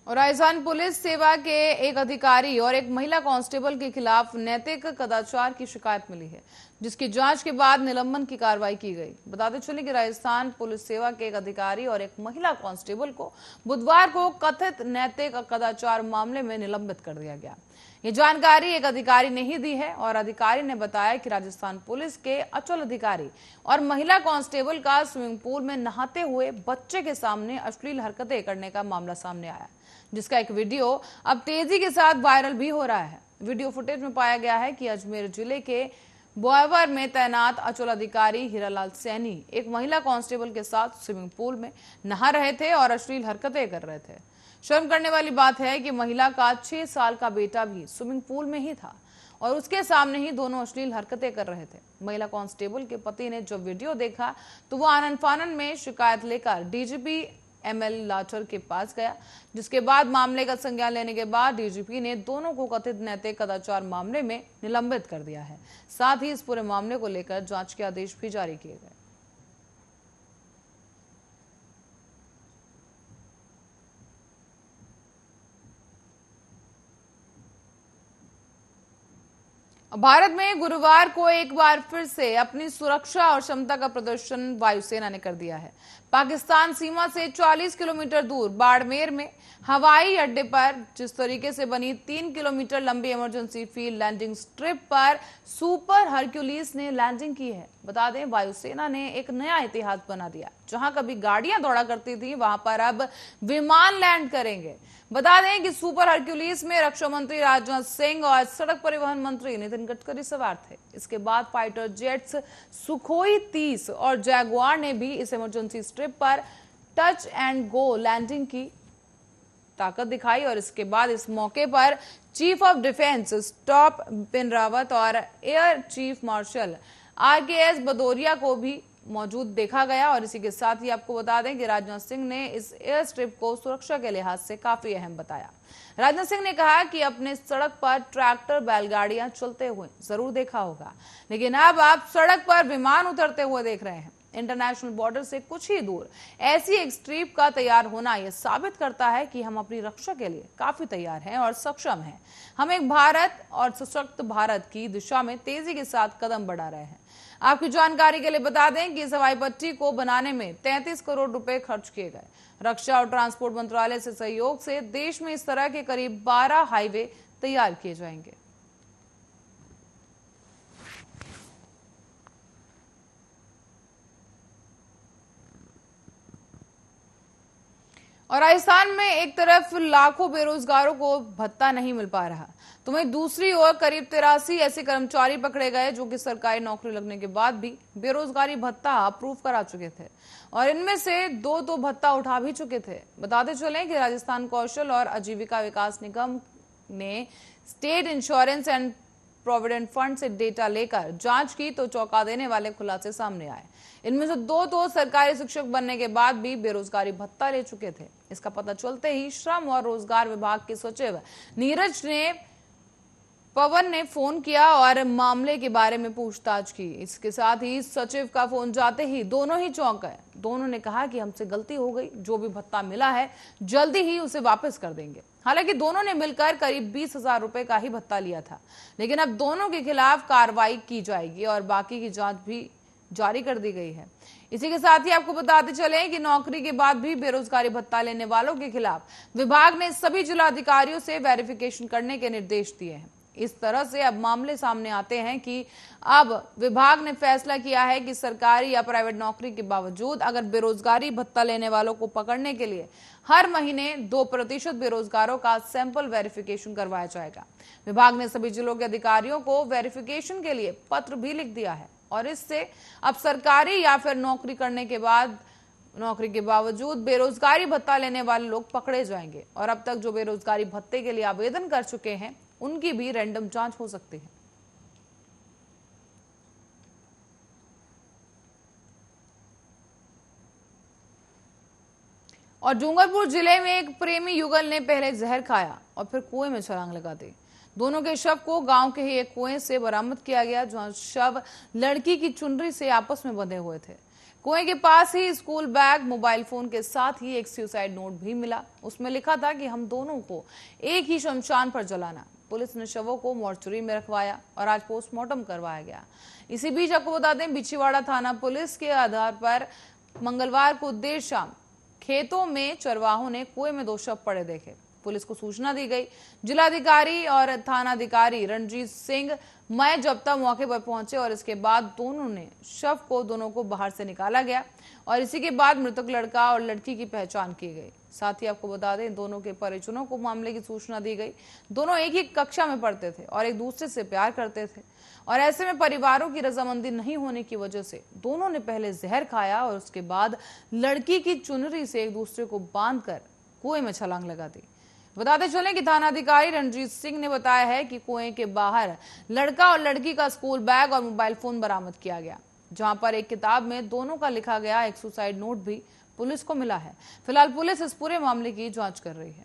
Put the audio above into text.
और राजस्थान पुलिस सेवा के एक अधिकारी और एक महिला कांस्टेबल के खिलाफ नैतिक कदाचार की शिकायत मिली है, जिसकी जांच के बाद निलंबन की कार्रवाई की गई। बताते चले कि राजस्थान पुलिस सेवा के एक अधिकारी और एक महिला कांस्टेबल को बुधवार को कथित नैतिक कदाचार मामले में निलंबित कर दिया गया। ये जानकारी एक अधिकारी ने ही दी है और अधिकारी ने बताया कि राजस्थान पुलिस के अचल अधिकारी और महिला कांस्टेबल का स्विमिंग पूल में नहाते हुए बच्चे के सामने अश्लील हरकतें करने का मामला सामने आया, जिसका एक वीडियो अब तेजी के साथ वायरल भी हो रहा है। वीडियो फुटेज में पाया गया है कि अजमेर जिले के बोआवर में तैनात अचल अधिकारी हीरालाल सैनी एक महिला कांस्टेबल के साथ स्विमिंग पूल में नहा रहे थे और अश्लील हरकतें कर रहे थे। शर्म करने वाली बात है कि महिला का 6 साल का बेटा भी स्विमिंग पूल में ही था और उसके सामने ही दोनों अश्लील हरकतें कर रहे थे। महिला कांस्टेबल के पति ने जब वीडियो देखा तो वो आनन फानन में शिकायत लेकर डीजीपी एमएल लाठर के पास गया, जिसके बाद मामले का संज्ञान लेने के बाद डीजीपी ने दोनों को कथित नैतिक कदाचार मामले में निलंबित कर दिया है। साथ ही इस पूरे मामले को लेकर जांच के आदेश भी जारी किए गए। भारत में गुरुवार को एक बार फिर से अपनी सुरक्षा और क्षमता का प्रदर्शन वायुसेना ने कर दिया है। पाकिस्तान सीमा से 40 किलोमीटर दूर बाड़मेर में हवाई अड्डे पर जिस तरीके से बनी 3 किलोमीटर लंबी इमरजेंसी फील्ड लैंडिंग स्ट्रिप पर सुपर हरक्यूलिस ने लैंडिंग की है। बता दें, वायुसेना ने एक नया इतिहास बना दिया। जहां कभी गाड़ियां दौड़ा करती थी, वहां पर अब विमान लैंड करेंगे। बता दें कि सुपर हरक्यूलिस में रक्षा मंत्री राजनाथ सिंह और सड़क परिवहन मंत्री नितिन गडकरी सवार थे। इसके बाद फाइटर जेट्स सुखोई 30 और जैगुआर ने भी इस इमरजेंसी स्ट्रिप पर टच एंड गो लैंडिंग की ताकत दिखाई और इसके बाद इस मौके पर chief of defence staff Bipin Rawat और air chief marshal RKS Bhadauria को भी मौजूद देखा गया। और इसी के साथ ही आपको बता दें कि राजनाथ सिंह ने इस एयर स्ट्रिप को सुरक्षा के लिहाज से काफी अहम बताया। राजनाथ सिंह ने कहा कि अपने सड़क पर ट्रैक्टर बैलगाड़ियां चलते हुए जरूर देखा होगा, लेकिन अब आप सड़क पर विमान उतरते हुए देख रहे हैं। इंटरनेशनल बॉर्डर से कुछ ही दूर ऐसी एक स्ट्रिप का तैयार होना यह साबित करता है कि हम अपनी रक्षा के लिए काफी तैयार हैं और सक्षम हैं। हम एक भारत और सशक्त भारत की दिशा में तेजी के साथ कदम बढ़ा रहे हैं। आपकी जानकारी के लिए बता दें कि इस हवाई पट्टी को बनाने में 33 करोड़ रुपए खर्च किए गए। रक्षा और ट्रांसपोर्ट मंत्रालय से सहयोग से देश में इस तरह के करीब 12 हाईवे तैयार किए जाएंगे। और राजस्थान में एक तरफ लाखों बेरोजगारों को भत्ता नहीं मिल पा रहा, तो वहीं दूसरी ओर करीब 83 ऐसे कर्मचारी पकड़े गए जो कि सरकारी नौकरी लगने के बाद भी बेरोजगारी भत्ता अप्रूव करा चुके थे और इनमें से 2 तो भत्ता उठा भी चुके थे। बताते चलें कि राजस्थान कौशल और आजीविका विकास निगम ने state insurance and provident fund से डेटा लेकर जांच की तो चौंका देने वाले खुलासे सामने आए। इनमें से 2 तो सरकारी शिक्षक बनने के बाद भी बेरोजगारी भत्ता ले चुके थे। इसका पता चलते ही श्रम और रोजगार विभाग के सचिव नीरज पवन ने फोन किया और मामले के बारे में पूछताछ की। इसके साथ ही सचिव का फोन जाते ही दोनों ही चौंक गए। दोनों ने कहा कि हमसे गलती हो गई, जो भी भत्ता मिला है जल्दी ही उसे वापस कर देंगे। हालांकि दोनों ने मिलकर करीब 20,000 रुपए का ही भत्ता लिया था, लेकिन अब दोनों के खिलाफ कार्रवाई की जाएगी और बाकी की जांच भी जारी कर दी गई है। इसी के साथ ही आपको बताते चलें कि नौकरी के बाद भी बेरोजगारी भत्ता लेने वालों के खिलाफ विभाग ने सभी जिला अधिकारियों से वेरिफिकेशन करने के निर्देश दिए हैं। इस तरह से अब मामले सामने आते हैं कि अब विभाग ने फैसला किया है कि सरकारी या प्राइवेट नौकरी के बावजूद अगर बेरोजगारी भत्ता लेने वालों को पकड़ने के लिए हर महीने 2% बेरोजगारों का सैंपल वेरिफिकेशन करवाया जाएगा। विभाग ने सभी जिलों के अधिकारियों को वेरिफिकेशन के लिए पत्र भी लिख दिया है और इससे अब सरकारी या फिर नौकरी करने के बाद नौकरी के बावजूद बेरोजगारी भत्ता लेने वाले लोग पकड़े जाएंगे और अब तक जो बेरोजगारी भत्ते के लिए आवेदन कर चुके हैं उनकी भी रैंडम जांच हो सकती है। और डूंगरपुर जिले में एक प्रेमी युगल ने पहले जहर खाया और फिर कुएं में छलांग लगा दी। दोनों के शव को गांव के ही एक कुएं से बरामद किया गया, जहां शव लड़की की चुनरी से आपस में बंधे हुए थे। कुएं के पास ही स्कूल बैग, मोबाइल फोन के साथ ही एक सुसाइड नोट भी मिला। उसमें लिखा था कि हम दोनों को एक ही शमशान पर जलाना। पुलिस ने शवों को मॉर्चरी में रखवाया और आज पोस्टमार्टम करवाया गया। इसी बीच आपको बता दें, बिछीवाड़ा थाना पुलिस के आधार पर मंगलवार को देर शाम खेतों में चरवाहों ने कुएं में 2 शव पड़े देखे। पुलिस को सूचना दी गई। जिलाधिकारी और थानाधिकारी रणजीत सिंह मय जब्ता मौके पर पहुंचे और इसके बाद दोनों को बाहर से निकाला गया और इसी के बाद मृतक लड़का और लड़की की पहचान की गई। साथ ही आपको बता दें, दोनों के परिजनों को मामले की सूचना दी गई। दोनों एक ही कक्षा में पढ़ते थे और एक दूसरे से प्यार करते थे और ऐसे में परिवारों की रजामंदी नहीं होने की वजह से दोनों ने पहले जहर खाया और उसके बाद लड़की की चुनरी से एक दूसरे को बांधकर कुएं में छलांग लगा दी। बताते चलें कि थानाधिकारी रणजीत सिंह ने बताया है कि कुएं के बाहर लड़का और लड़की का स्कूल बैग और मोबाइल फोन बरामद किया गया, जहां पर एक किताब में दोनों का लिखा गया एक सुसाइड नोट भी पुलिस को मिला है। फिलहाल पुलिस इस पूरे मामले की जांच कर रही है।